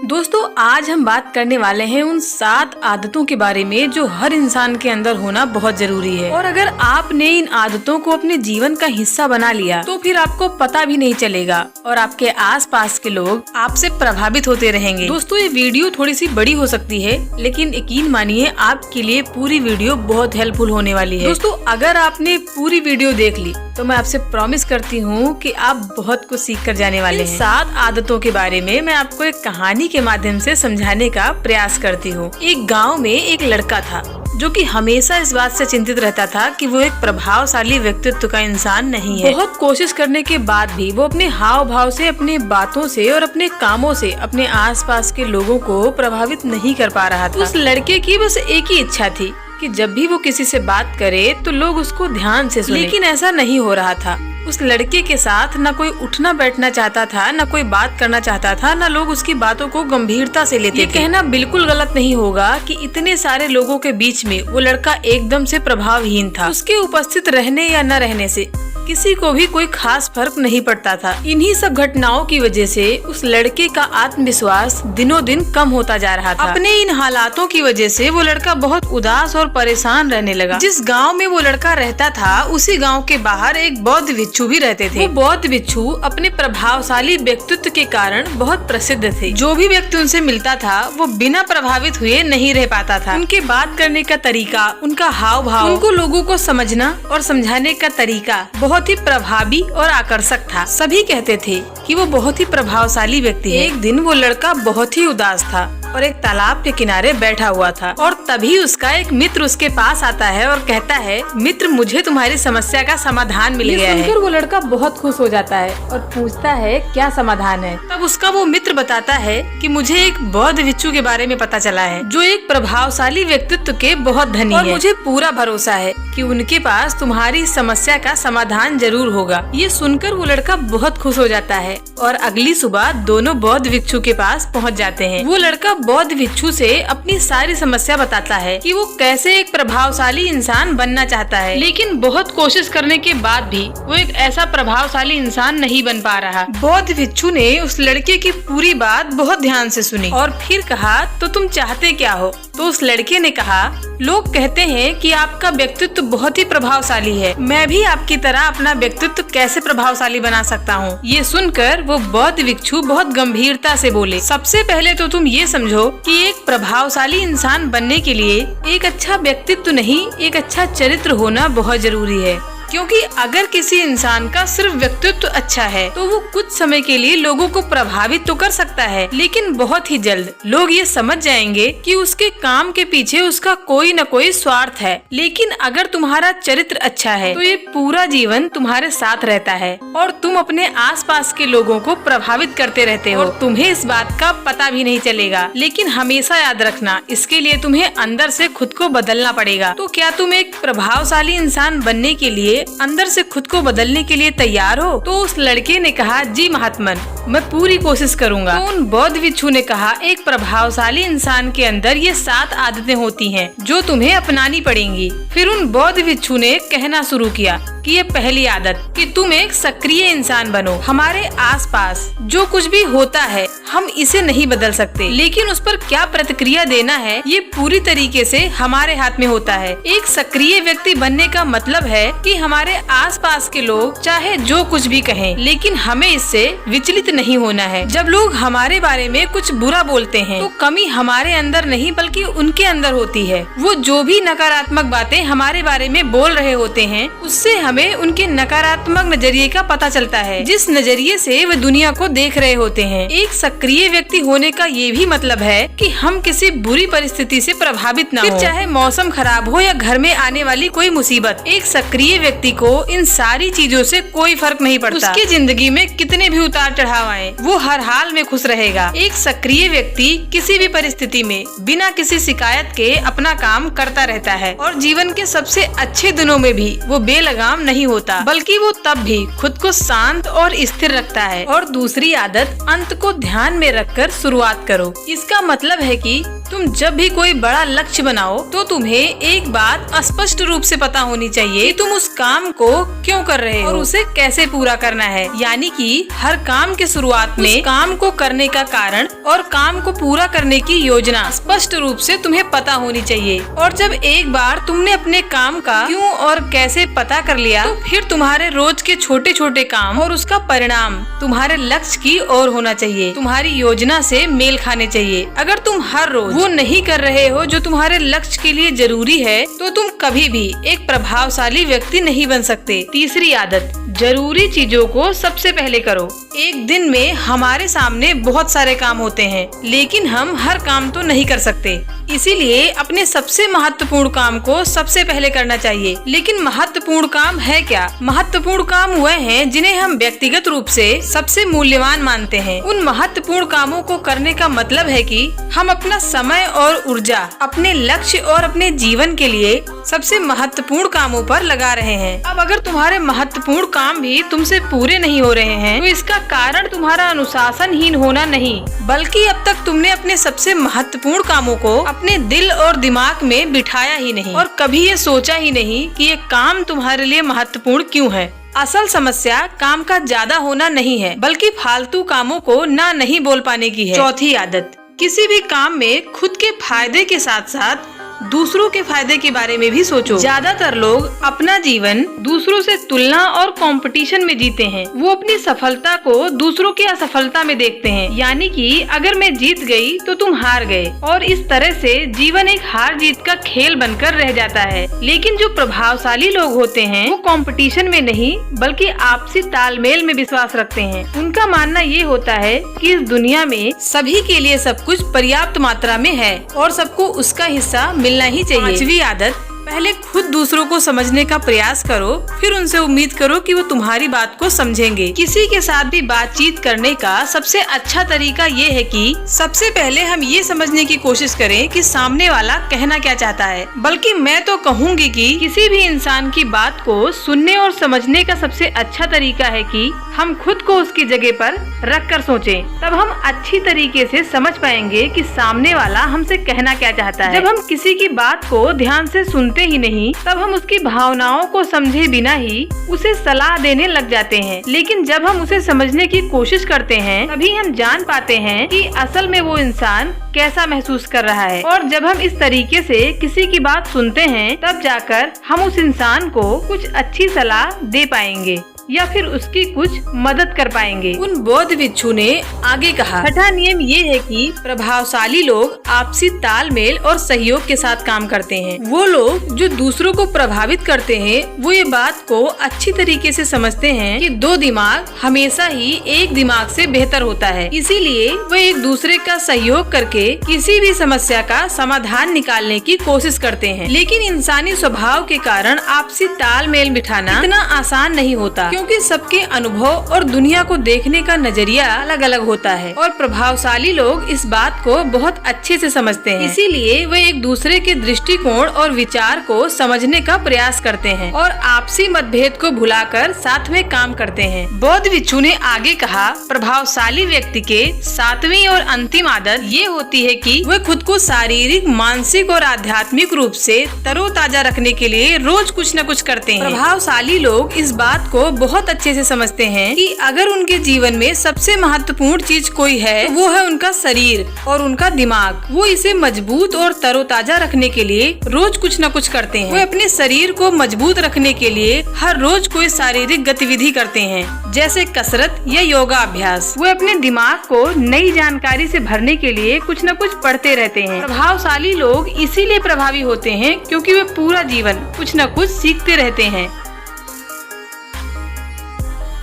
दोस्तों आज हम बात करने वाले हैं उन 7 आदतों के बारे में जो हर इंसान के अंदर होना बहुत जरूरी है। और अगर आपने इन आदतों को अपने जीवन का हिस्सा बना लिया तो फिर आपको पता भी नहीं चलेगा और आपके आसपास के लोग आपसे प्रभावित होते रहेंगे। दोस्तों ये वीडियो थोड़ी सी बड़ी हो सकती है, लेकिन यकीन मानिए आपके लिए पूरी वीडियो बहुत हेल्पफुल होने वाली है। दोस्तों अगर आपने पूरी वीडियो देख ली तो मैं आपसे प्रॉमिस करती हूँ कि आप बहुत कुछ सीख कर जाने वाले हैं। 7 आदतों के बारे में मैं आपको एक कहानी के माध्यम से समझाने का प्रयास करती हूँ। एक गांव में एक लड़का था जो कि हमेशा इस बात से चिंतित रहता था कि वो एक प्रभावशाली व्यक्तित्व का इंसान नहीं है। बहुत कोशिश करने के बाद भी वो अपने हाव भाव से, अपने बातों से और अपने कामों से अपने आसपास के लोगों को प्रभावित नहीं कर पा रहा था। उस लड़के की बस एक ही इच्छा थी कि जब भी वो किसी से बात करे तो लोग उसको ध्यान से सुने। लेकिन ऐसा नहीं हो रहा था। उस लड़के के साथ न कोई उठना बैठना चाहता था, न कोई बात करना चाहता था, न लोग उसकी बातों को गंभीरता से लेते थे। ये कहना बिल्कुल गलत नहीं होगा कि इतने सारे लोगों के बीच में वो लड़का एकदम से प्रभावहीन था। उसके उपस्थित रहने या न रहने से किसी को भी कोई खास फर्क नहीं पड़ता था। इन्हीं सब घटनाओं की वजह से उस लड़के का आत्मविश्वास दिनों दिन कम होता जा रहा था। अपने इन हालातों की वजह से वो लड़का बहुत उदास और परेशान रहने लगा। जिस गांव में वो लड़का रहता था उसी गांव के बाहर एक बौद्ध भिक्षु भी रहते थे। वो बौद्ध भिक्षु अपने प्रभावशाली व्यक्तित्व के कारण बहुत प्रसिद्ध थे। जो भी व्यक्ति उनसे मिलता था वो बिना प्रभावित हुए नहीं रह पाता था। उनके बात करने का तरीका, उनका हाव भाव, उनको लोगों को समझना और समझाने का तरीका बहुत ही प्रभावी और आकर्षक था। सभी कहते थे कि वो बहुत ही प्रभावशाली व्यक्ति है। एक दिन वो लड़का बहुत ही उदास था और एक तालाब के किनारे बैठा हुआ था और तभी उसका एक मित्र उसके पास आता है और कहता है, मित्र मुझे तुम्हारी समस्या का समाधान मिल गया है। वो लड़का बहुत खुश हो जाता है और पूछता है क्या समाधान है। तब उसका वो मित्र बताता है कि मुझे एक बौद्ध भिक्षु के बारे में पता चला है जो एक प्रभावशाली व्यक्तित्व के बहुत धनी है। मुझे पूरा भरोसा है कि उनके पास तुम्हारी समस्या का समाधान जरूर होगा। ये सुनकर वो लड़का बहुत खुश हो जाता है और अगली सुबह दोनों बौद्ध भिक्षु के पास पहुँच जाते हैं। वो लड़का बौद्ध भिक्षु से अपनी सारी समस्या बताता है कि वो कैसे एक प्रभावशाली इंसान बनना चाहता है, लेकिन बहुत कोशिश करने के बाद भी वो एक ऐसा प्रभावशाली इंसान नहीं बन पा रहा। बौद्ध भिक्षु ने उस लड़के की पूरी बात बहुत ध्यान से सुनी और फिर कहा, तो तुम चाहते क्या हो? तो उस लड़के ने कहा, लोग कहते हैं कि आपका व्यक्तित्व बहुत ही प्रभावशाली है, मैं भी आपकी तरह अपना व्यक्तित्व कैसे प्रभावशाली बना सकता हूँ। ये सुनकर वो बौद्ध भिक्षु बहुत गंभीरता से बोले, सबसे पहले तो तुम ये समझो कि एक प्रभावशाली इंसान बनने के लिए एक अच्छा व्यक्तित्व नहीं, एक अच्छा चरित्र होना बहुत जरूरी है। क्योंकि अगर किसी इंसान का सिर्फ व्यक्तित्व अच्छा है तो वो कुछ समय के लिए लोगों को प्रभावित तो कर सकता है, लेकिन बहुत ही जल्द लोग ये समझ जाएंगे कि उसके काम के पीछे उसका कोई न कोई स्वार्थ है। लेकिन अगर तुम्हारा चरित्र अच्छा है तो ये पूरा जीवन तुम्हारे साथ रहता है और तुम अपने आसपास के लोगों को प्रभावित करते रहते हो और तुम्हें इस बात का पता भी नहीं चलेगा। लेकिन हमेशा याद रखना, इसके लिए तुम्हें अंदर से खुद को बदलना पड़ेगा। तो क्या तुम एक प्रभावशाली इंसान बनने के लिए अंदर से खुद को बदलने के लिए तैयार हो? तो उस लड़के ने कहा, जी महात्मन, मैं पूरी कोशिश करूंगा। तो उन बौद्ध भिक्षु ने कहा, एक प्रभावशाली इंसान के अंदर ये 7 आदतें होती हैं जो तुम्हें अपनानी पड़ेंगी। फिर उन बौद्ध भिक्षु ने कहना शुरू किया कि ये पहली आदत कि तुम एक सक्रिय इंसान बनो। हमारे आसपास जो कुछ भी होता है हम इसे नहीं बदल सकते, लेकिन उस पर क्या प्रतिक्रिया देना है ये पूरी तरीके से हमारे हाथ में होता है। एक सक्रिय व्यक्ति बनने का मतलब है कि हमारे आसपास के लोग चाहे जो कुछ भी कहें, लेकिन हमें इससे विचलित नहीं होना है। जब लोग हमारे बारे में कुछ बुरा बोलते हैं तो कमी हमारे अंदर नहीं बल्कि उनके अंदर होती है। वो जो भी नकारात्मक बातें हमारे बारे में बोल रहे होते हैं उससे हमें उनके नकारात्मक नजरिए का पता चलता है, जिस नजरिए से वे दुनिया को देख रहे होते हैं। एक सक्रिय व्यक्ति होने का ये भी मतलब है कि हम किसी बुरी परिस्थिति से प्रभावित न हो, चाहे मौसम खराब हो या घर में आने वाली कोई मुसीबत। एक सक्रिय व्यक्ति को इन सारी चीजों से कोई फर्क नहीं पड़ता। उसकी जिंदगी में कितने भी उतार चढ़ाव आए वो हर हाल में खुश रहेगा। एक सक्रिय व्यक्ति किसी भी परिस्थिति में बिना किसी शिकायत के अपना काम करता रहता है और जीवन के सबसे अच्छे दिनों में भी वो बेलगाम नहीं होता, बल्कि वो तब भी खुद को शांत और स्थिर रखता है। और दूसरी आदत, अंत को ध्यान में रखकर शुरुआत करो। इसका मतलब है कि तुम जब भी कोई बड़ा लक्ष्य बनाओ तो तुम्हें एक बात स्पष्ट रूप से पता होनी चाहिए कि तुम उस काम को क्यों कर रहे हो और उसे कैसे पूरा करना है। यानी कि हर काम के शुरुआत में काम को करने का कारण और काम को पूरा करने की योजना स्पष्ट रूप से तुम्हें पता होनी चाहिए। और जब एक बार तुमने अपने काम का क्यों और कैसे पता कर लिया तो फिर तुम्हारे रोज के छोटे छोटे काम और उसका परिणाम तुम्हारे लक्ष्य की ओर होना चाहिए, तुम्हारी योजना से मेल खाने चाहिए। अगर तुम हर रोज वो नहीं कर रहे हो जो तुम्हारे लक्ष्य के लिए जरूरी है तो तुम कभी भी एक प्रभावशाली व्यक्ति नहीं बन सकते। तीसरी आदत, जरूरी चीजों को सबसे पहले करो। एक दिन में हमारे सामने बहुत सारे काम होते हैं, लेकिन हम हर काम तो नहीं कर सकते। इसीलिए अपने सबसे महत्वपूर्ण काम को सबसे पहले करना चाहिए। लेकिन महत्वपूर्ण काम है क्या? महत्वपूर्ण काम वह हैं जिन्हें हम व्यक्तिगत रूप से सबसे मूल्यवान मानते हैं। उन महत्वपूर्ण कामों को करने का मतलब है कि हम अपना समय और ऊर्जा अपने लक्ष्य और अपने जीवन के लिए सबसे महत्वपूर्ण कामों पर लगा रहे हैं। अब अगर तुम्हारे महत्वपूर्ण काम भी तुमसे पूरे नहीं हो रहे हैं तो इसका कारण तुम्हारा अनुशासनहीन होना नहीं, बल्कि अब तक तुमने अपने सबसे महत्वपूर्ण कामों को अपने दिल और दिमाग में बिठाया ही नहीं और कभी ये सोचा ही नहीं कि ये काम तुम्हारे लिए महत्वपूर्ण क्यों है। असल समस्या काम का ज्यादा होना नहीं है, बल्कि फालतू कामों को ना नहीं बोल पाने की है। चौथी आदत, किसी भी काम में खुद के फायदे के साथ साथ दूसरों के फायदे के बारे में भी सोचो। ज्यादातर लोग अपना जीवन दूसरों से तुलना और कंपटीशन में जीते हैं। वो अपनी सफलता को दूसरों की असफलता में देखते हैं, यानी कि अगर मैं जीत गई तो तुम हार गए, और इस तरह से जीवन एक हार जीत का खेल बनकर रह जाता है। लेकिन जो प्रभावशाली लोग होते हैं वो कंपटीशन में नहीं बल्कि आपसी तालमेल में विश्वास रखते हैं। उनका मानना ये होता है कि इस दुनिया में सभी के लिए सब कुछ पर्याप्त मात्रा में है और सबको उसका हिस्सा मिलना ही चाहिए। पांचवी आदत, पहले खुद दूसरों को समझने का प्रयास करो, फिर उनसे उम्मीद करो कि वो तुम्हारी बात को समझेंगे। किसी के साथ भी बातचीत करने का सबसे अच्छा तरीका ये है कि सबसे पहले हम ये समझने की कोशिश करें कि सामने वाला कहना क्या चाहता है। बल्कि मैं तो कहूँगी कि किसी भी इंसान की बात को सुनने और समझने का सबसे अच्छा तरीका है कि हम खुद को उसकी जगह पर रख कर सोचें। तब हम अच्छी तरीके से समझ पाएंगे कि सामने वाला हमसे कहना क्या चाहता है। जब हम किसी की बात को ध्यान से सुनते ही नहीं, तब हम उसकी भावनाओं को समझे बिना ही उसे सलाह देने लग जाते हैं। लेकिन जब हम उसे समझने की कोशिश करते हैं तभी हम जान पाते हैं कि असल में वो इंसान कैसा महसूस कर रहा है। और जब हम इस तरीके से किसी की बात सुनते हैं तब जाकर हम उस इंसान को कुछ अच्छी सलाह दे पाएंगे या फिर उसकी कुछ मदद कर पाएंगे। उन बौद्ध भिक्षु ने आगे कहा, छठा नियम ये है कि प्रभावशाली लोग आपसी तालमेल और सहयोग के साथ काम करते हैं। वो लोग जो दूसरों को प्रभावित करते हैं वो ये बात को अच्छी तरीके से समझते हैं कि दो दिमाग हमेशा ही एक दिमाग से बेहतर होता है। इसीलिए वे एक दूसरे का सहयोग करके किसी भी समस्या का समाधान निकालने की कोशिश करते हैं। लेकिन इंसानी स्वभाव के कारण आपसी तालमेल बिठाना इतना आसान नहीं होता, क्योंकि सबके अनुभव और दुनिया को देखने का नजरिया अलग अलग होता है और प्रभावशाली लोग इस बात को बहुत अच्छे से समझते हैं। इसीलिए वे एक दूसरे के दृष्टिकोण और विचार को समझने का प्रयास करते हैं और आपसी मतभेद को भुलाकर साथ में काम करते हैं। बौद्ध भिक्षु ने आगे कहा, प्रभावशाली व्यक्ति के सातवीं और अंतिम आदत ये होती है कि वे खुद को शारीरिक, मानसिक और आध्यात्मिक रूप से तरोताजा रखने के लिए रोज कुछ न कुछ करते हैं। प्रभावशाली लोग इस बात को बहुत अच्छे से समझते हैं कि अगर उनके जीवन में सबसे महत्वपूर्ण चीज कोई है तो वो है उनका शरीर और उनका दिमाग। वो इसे मजबूत और तरोताजा रखने के लिए रोज कुछ न कुछ करते हैं। वे अपने शरीर को मजबूत रखने के लिए हर रोज कोई शारीरिक गतिविधि करते हैं, जैसे कसरत या योगा अभ्यास। वे अपने दिमाग को नई जानकारी से भरने के लिए कुछ न कुछ पढ़ते रहते हैं। प्रभावशाली लोग इसीलिए प्रभावी होते हैं क्योंकि वे पूरा जीवन कुछ न कुछ सीखते रहते हैं।